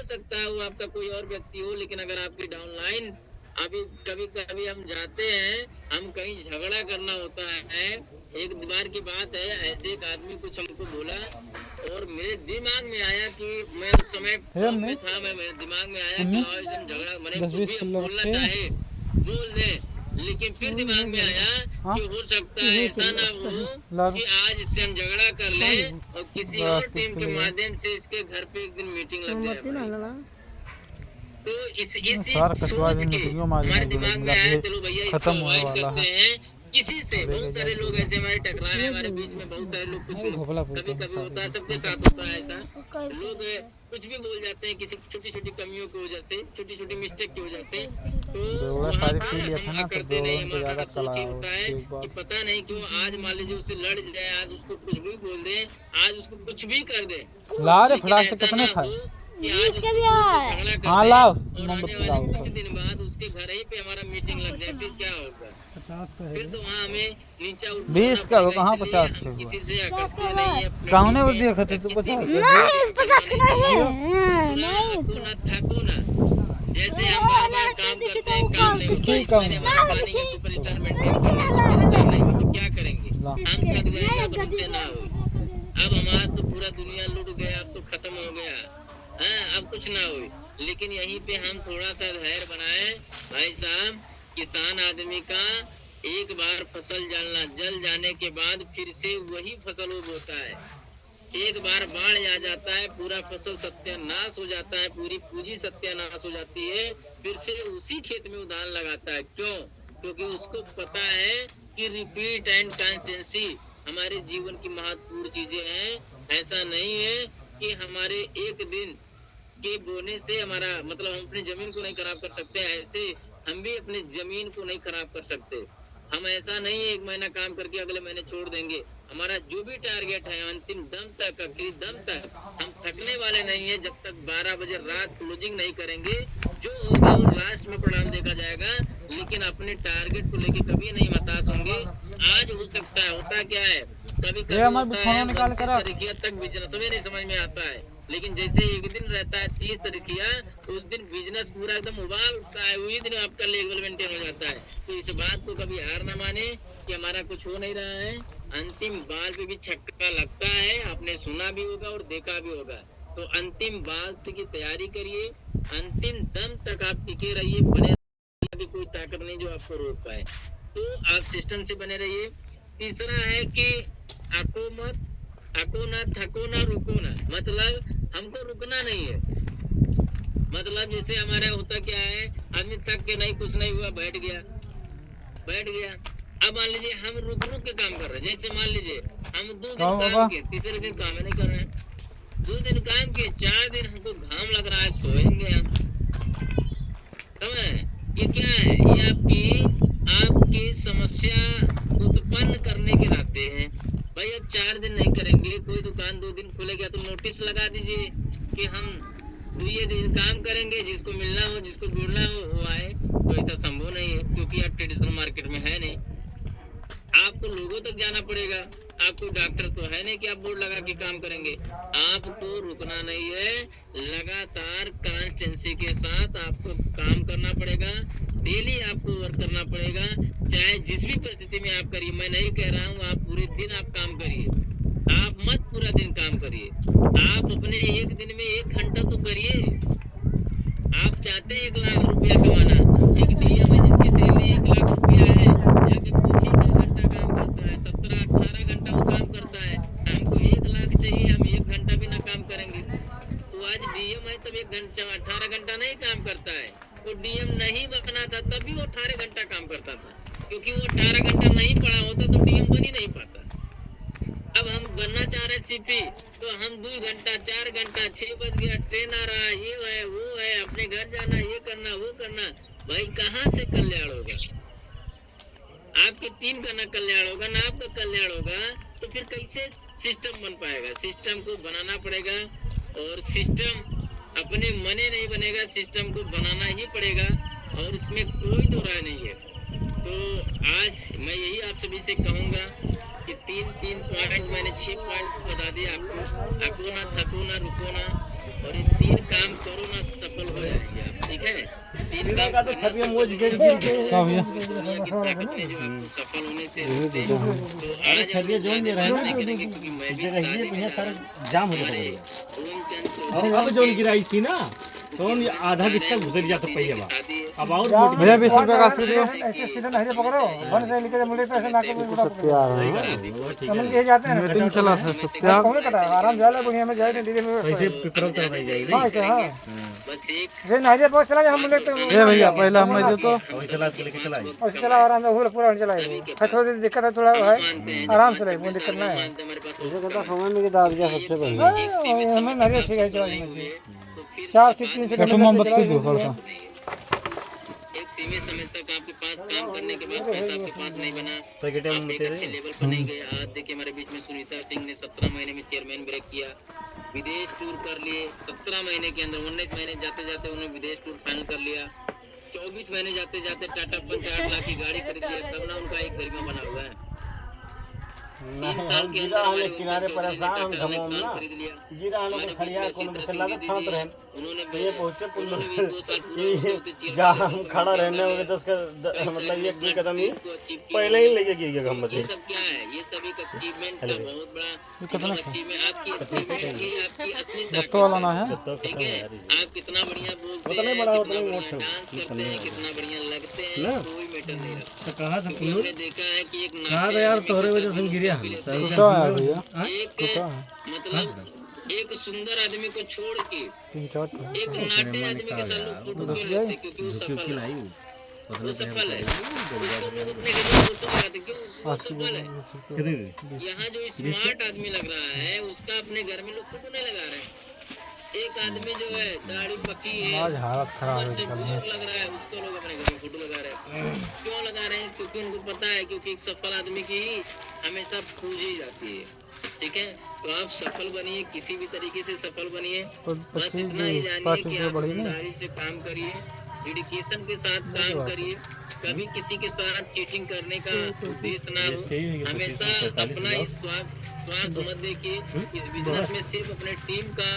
हो सकता है वो आपका कोई और व्यक्ति हो, लेकिन अगर आपकी डाउनलाइन अभी कभी कभी हम जाते हैं, हम कहीं झगड़ा करना होता है। एक बार की बात है, ऐसे एक आदमी कुछ हमको बोला और मेरे दिमाग में आया कि मैं उस समय फॉर्म में था, मेरे दिमाग में आया कि लाओ झगड़ा मैंने कुछ भी हम बोलना चाहे बोल दे, लेकिन फिर दिमाग में आया कि हो सकता है ऐसा ना हो कि आज इससे हम झगड़ा कर ले और किसी और टीम के माध्यम से इसके घर पे एक दिन मीटिंग लग जाए। तो इस सोच के हमारे दिमाग में आया चलो भैया इसको अवॉइड करते हैं किसी से। बहुत सारे लोग ऐसे हमारे टकराए हैं, हमारे बीच में बहुत सारे लोग कुछ कभी कभी होता है, सबके साथ होता है ऐसा। लोग कुछ भी बोल जाते हैं किसी छोटी छोटी कमियों की वजह से, छोटी छोटी मिस्टेक की वजह से। तो वहाँ पर हम करते नहीं, हमारा सोच ही होता है कि पता नहीं क्यों आज मान लीजिए उससे लड़ जाए, आज उसको कुछ भी बोल दे, आज उसको कुछ भी कर दे, कितने हाँ लाओ कुछ दिन बाद उसके घर ही पे हमारा मीटिंग लग जाए, फिर क्या होगा? 50 का है, फिर तो वहाँ हमें नीचा 20 का हो, कहाँ 50 का? किसी से करते नहीं है, कहाँ ने दिया खते तो 50 नहीं 50 का नहीं थको ना। जैसे हम बार-बार काम करते हैं, काम नहीं होता, सुपरस्टार मेंटेन करने तो क्या करेंगे? हम थक जाएंगे तो हमसे ना हो। अब हमारा तो पूरा दुनिया लूट गया, अब तो खत्म हो गया, अब कुछ ना हो। लेकिन यहीं पे हम थोड़ा सा धैर्य बनाए। भाई साहब, किसान आदमी का एक बार फसल जल जाने के बाद फिर से वही फसल वो बोता है। एक बार बाढ़ आ जाता है, पूरा फसल सत्यानाश हो जाता है, पूरी पूंजी सत्यानाश हो जाती है, फिर से उसी खेत में उधार लगाता है। क्यों? क्योंकि उसको पता है कि रिपीट एंड कंसिस्टेंसी हमारे जीवन की महत्वपूर्ण चीजें हैं। ऐसा नहीं है कि हमारे एक दिन के बोने से हमारा मतलब हम अपनी जमीन को नहीं खराब कर सकते, ऐसे हम भी अपनी जमीन को नहीं खराब कर सकते। हम ऐसा नहीं है एक महीना काम करके अगले महीने छोड़ देंगे। हमारा जो भी टारगेट है अंतिम दम तक, आखिरी दम तक हम थकने वाले नहीं है। जब तक 12 बजे रात क्लोजिंग नहीं करेंगे, जो होगा वो लास्ट में परिणाम देखा जाएगा। लेकिन अपने टारगेट को लेके कभी नहीं हताश होंगे। आज हो सकता है, होता क्या है, कभी कभी होता है 29 तारीख तक बिजनेस नहीं समझ में आता है, लेकिन जैसे एक दिन रहता है 30 तारीखिया, उस दिन बिजनेस पूरा एकदम उबाल उठता है, वही दिन आपका लेवल मेंटेन हो जाता है। तो इस बात को कभी हार ना माने कि हमारा कुछ हो नहीं रहा है। अंतिम बाल पे भी छक्का लगता है, आपने सुना भी होगा और देखा भी होगा। तो अंतिम बाल की तैयारी करिए, अंतिम दम तक आप टिके रहिए, बने रहिए, कोई ताकत नहीं जो आपको रोक पाए। तो आप सिस्टम से बने रहिए। तीसरा है कि आको मत, आको ना, थको ना, रुको ना। मतलब हमको रुकना नहीं है। मतलब जैसे हमारा होता क्या है, आदमी थक के नहीं कुछ नहीं हुआ बैठ गया। अब मान लीजिए हम रुक के काम कर रहे हैं। जैसे मान लीजिए हम 2 दिन काम किए, तीसरे दिन काम नहीं कर रहे हैं। 2 दिन काम किए, 4 दिन हमको घाम लग रहा है, सोएंगे हम। समझ? ये क्या है? ये आपकी समस्या उत्पन्न करने के रास्ते हैं। भाई अब 4 दिन नहीं करेंगे, कोई दुकान 2 दिन खुलेगा तो नोटिस लगा दीजिए कि हम 2 दिन काम करेंगे, जिसको मिलना हो, जिसको जुड़ना हो वो आए। तो ऐसा संभव नहीं है, क्योंकि आप ट्रेडिशनल मार्केट में है नहीं। आपको लोगों तक जाना पड़ेगा। आपको डॉक्टर तो है नहीं कि आप बोर्ड लगा के काम करेंगे। आपको रुकना नहीं है, लगातार कंसिस्टेंसी के साथ आपको काम करना पड़ेगा। डेली आपको वर्क करना पड़ेगा, चाहे जिस भी परिस्थिति में आप करिए। मैं नहीं कह रहा हूँ आप पूरे दिन आप काम करिए, आप मत पूरा दिन काम करिए। आप अपने एक दिन में 1 घंटा तो करिए। आप चाहते हैं 1 लाख रुपया कमाना, एक डीएम है जिसकी सैलरी 1 लाख रुपया है, जाके पूछिए कितना घंटा काम करता है। 17-18 घंटा वो काम करता है। हमको 1 लाख चाहिए, हम 1 घंटा भी ना काम करेंगे। तो आज डीएम है तब 1 घंटा 18 घंटा नहीं काम करता है। वो डीएम नहीं बना था तब भी वो 18 घंटा काम करता था, क्योंकि वो 18 घंटा नहीं पढ़ा होता तो डीएम बन ही नहीं पाता। अब हम बनना चाह रहे सीपी, तो हम 2 घंटा 4 घंटा 6 बज गया, ट्रेन आ रहा है, ये है वो है, अपने घर जाना, ये करना वो करना। भाई कहाँ से कल्याण होगा? आपकी टीम का ना कल्याण होगा, ना आपका कल्याण होगा, तो फिर कैसे सिस्टम बन पाएगा? सिस्टम को बनाना पड़ेगा, और सिस्टम अपने मने नहीं बनेगा, सिस्टम को बनाना ही पड़ेगा, और इसमें कोई दो राय नहीं है। तो आज मैं यही आप सभी से कहूंगा कि 3 पॉइंट मैंने 6 पॉइंट बता दिए आपको। आको ना, थको ना, रुको ना, और इस 3 काम करो ना का तो छरिया मोज गिर गिर के क्या भैया सफल होने से रोकते हैं। तो अरे आज छरिया जोन दे रहे हैं ना करेंगे क्योंकि मैं भी ये रहिए भैया सारा जाम हो जाता है ओमचंद और अब जोन गिराई सी ना तो आधा बिस्तर घुसर जाता पहिए बा शादी है। अब और मोटी भैया 20 रुपये का अस्सी दियो ऐसे सीधा नहीं पकड़ो वन से निकले मुझे पैसे ना के मुझे सत्या ठीक हम है ये जाते हैं मीटिंग चला सत्या कौन कटा आराम से ले बढ़िया में जाए धीरे में कैसे पिकरो करवाई जाएगी हां ऐसे हां बस एक जे नहीं बहुत चला हम लोग तो ए भैया पहले हमें दे तो और चला के लेके चलाई और चला आराम से पूरा चलाएगा थोड़ी दिक्कत है थोड़ा है मानते हैं आराम से रहे दिक्कत ना है मानते हमारे पास मुझे कहता समय में दाब दिया सबसे पहले हमें नहीं ठीक है चलाएंगे तो फिर 4 से 3 से कटु मोमबत्ती दो थोड़ा सा एक सीमित समय तक आपके पास काम करने के बाद पैसा आपके पास नहीं बना, पैकेट आप में एक अच्छे लेवल पर नहीं गए। आज देखिए हमारे बीच में सुनीता सिंह ने 17 महीने में चेयरमैन ब्रेक किया, विदेश टूर कर लिए 17 महीने के अंदर। 19 महीने जाते जाते उन्होंने विदेश टूर फाइनल कर लिया। 24 महीने जाते जाते टाटा 5 लाख की गाड़ी खरीद लिया, तब ना उनका एक गरिमा बना हुआ है। 3 साल के अंदर हमारे किनारे परेशान हम घमों साल ना खरीद लिया। गिरा हम लोग खड़िया कोन में से लागत खात रहे उन्होंने ये पहुंचे पुल उन्होंने भी 2 साल पूरे होते में जा हम खड़ा रहने में 10 का मतलब एक कदम ही पहले ही लेके गिर गया हम ये सब क्या है? ये सब एक अचीवमेंट का बहुत बड़ा अचीवमेंट। आपकी आपकी असली गत्तो वाला ना है ठीक है। आप कितना बढ़िया बोलते हैं, कितना बढ़िया डांस करते हैं, कितना बढ़िया लगते हैं, कोई मैटर नहीं रखता। तो कहा था क्योंकि पुल्लू हमने देखा है कि एक कहा था यार तोहरे वजह से गिरिया हम टूटा है भैया एक मतलब एक सुंदर आदमी को छोड़ के 3-4 एक नाटे आदमी के साथ लोग फोटो क्यों लेते? क्योंकि वो सफल है, वो सफल है। उसको लोग अपने घर में फोटो लगाते क्यों? वो सफल है। यहाँ जो स्मार्ट आदमी लग रहा है उसका अपने घर में लोग फोटो नहीं लगा रहे हैं। एक आदमी जो है दाढ़ी पकी है, आज हालत खराब ऊपर है से कल बुजुर्ग लग रहा है, उसको लोग अपने घर में फोटो लगा रहे हैं। क्यों लगा रहे हैं? क्योंकि उनको पता है क्योंकि एक सफल आदमी की ही हमेशा पूजी जाती है। ठीक है, तो आप सफल बनिए, किसी भी तरीके से सफल बनिए। बस इतना ही जानिए कि आप ईमानदारी से काम करिए, डेडिकेशन के साथ काम करिए। कभी किसी के साथ चीटिंग करने का उद्देश्य ना हो। हमेशा अपना ही स्वार्थ मत देखिए। इस बिजनेस में सिर्फ अपने टीम का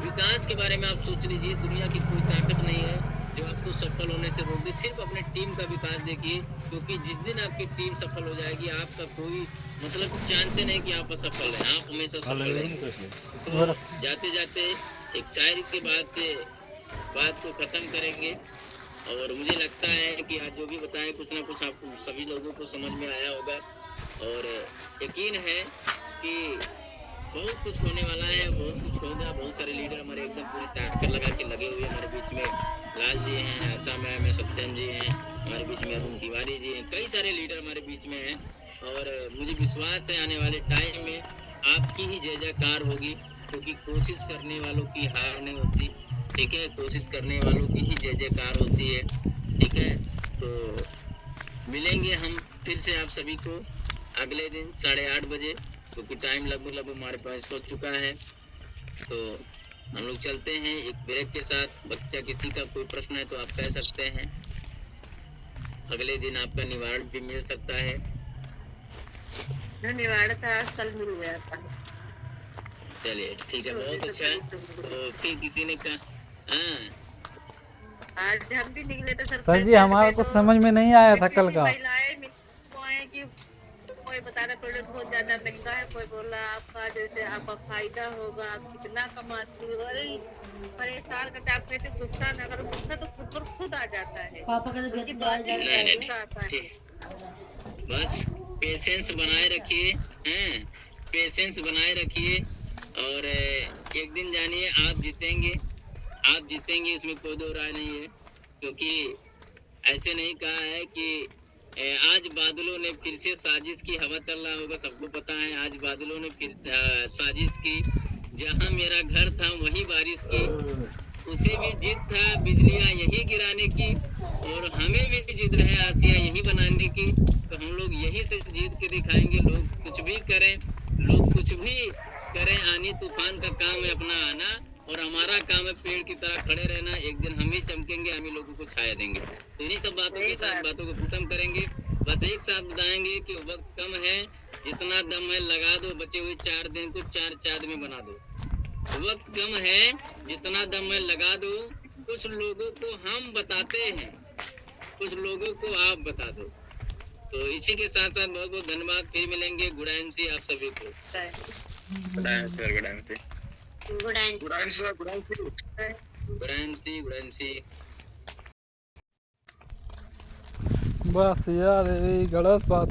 विकास के बारे में आप सोच लीजिए। दुनिया की कोई ताकत नहीं है जो आपको सफल होने से रोक दे। सिर्फ अपने टीम का विकास देखिए, क्योंकि जिस दिन आपकी टीम सफल हो जाएगी आपका कोई मतलब चांस ही नहीं कि आप असफल हैं। आप हमेशा सफल रहेंगे। तो जाते जाते एक चाय के बाद से बात को खत्म करेंगे। और मुझे लगता है कि आज जो भी बताएं कुछ ना कुछ आपको सभी लोगों को समझ में आया होगा। और यकीन है कि बहुत कुछ होने वाला है, बहुत कुछ होगा। बहुत सारे लीडर हमारे एकदम पूरी ताकत लगा के लगे हुए हमारे बीच में। लाल जी हैं, आचा मैम है, सत्यम जी हैं हमारे बीच में, अरुण तिवारी जी हैं, कई सारे लीडर हमारे बीच में हैं। और मुझे विश्वास है आने वाले टाइम में आपकी ही जय जयकार होगी, क्योंकि कोशिश करने वालों की हार नहीं होती। ठीक है, कोशिश करने वालों की ही जय जयकार होती है। ठीक है, तो मिलेंगे हम फिर से आप सभी को अगले दिन 8:30 बजे, क्योंकि टाइम लगभग हमारे पास हो चुका है। तो हम लोग चलते हैं एक ब्रेक के साथ। बच्चा किसी का कोई प्रश्न है तो आप कह सकते हैं। अगले दिन आपका निवारण भी मिल सकता है। निवारण था कल मिल गया था। चलिए ठीक है, बहुत अच्छा है। तो फिर किसी ने कहा आज हम भी निकले थे सर जी, हमारा कुछ समझ में नहीं आया था कल का। कोई बता रहा प्रोडक्ट बहुत ज्यादा महंगा है, कोई बोला आपका जैसे आपका फायदा होगा, आप कितना कमाती हो। अरे परेशान करते आप कहते गुस्सा न करो, गुस्सा तो खुद पर खुद आ जाता है। पापा का नहीं, बस पेशेंस बनाए रखिए, पेशेंस बनाए रखिए। और एक दिन जानिए आप जीतेंगे, आप जीतेंगे, इसमें कोई दो राय नहीं है। क्योंकि ऐसे नहीं कहा है कि आज बादलों ने फिर से साजिश की। हवा चल रहा होगा, सबको पता है। आज बादलों ने फिर साजिश की। जहां मेरा घर था वहीं बारिश की, उसे भी जिद था बिजलियां यही गिराने की, और हमें भी जिद रहे आसिया यही बनाने की। तो हम लोग यही से जीत के दिखाएंगे। लोग कुछ भी करें, लोग कुछ भी करें, आनी तूफान का काम है अपना आना, और हमारा काम है पेड़ की तरह खड़े रहना। एक दिन हम ही चमकेंगे, हम ही लोगों को छाया देंगे। तो इन्हीं सब बातों के साथ बातों को खत्म करेंगे। बस एक साथ बताएंगे कि वक्त कम है, जितना दम है लगा दो, बचे हुए 4 दिन को 4 चाँद में बना दो। वक्त कम है, जितना दम है लगा दो, कुछ लोगों को हम बताते हैं, कुछ लोगों को आप बता दो। तो इसी के साथ साथ बहुत बहुत धन्यवाद। फिर मिलेंगे। गुड एनसी आप सभी को। Good NC. बस यार यही गलत बात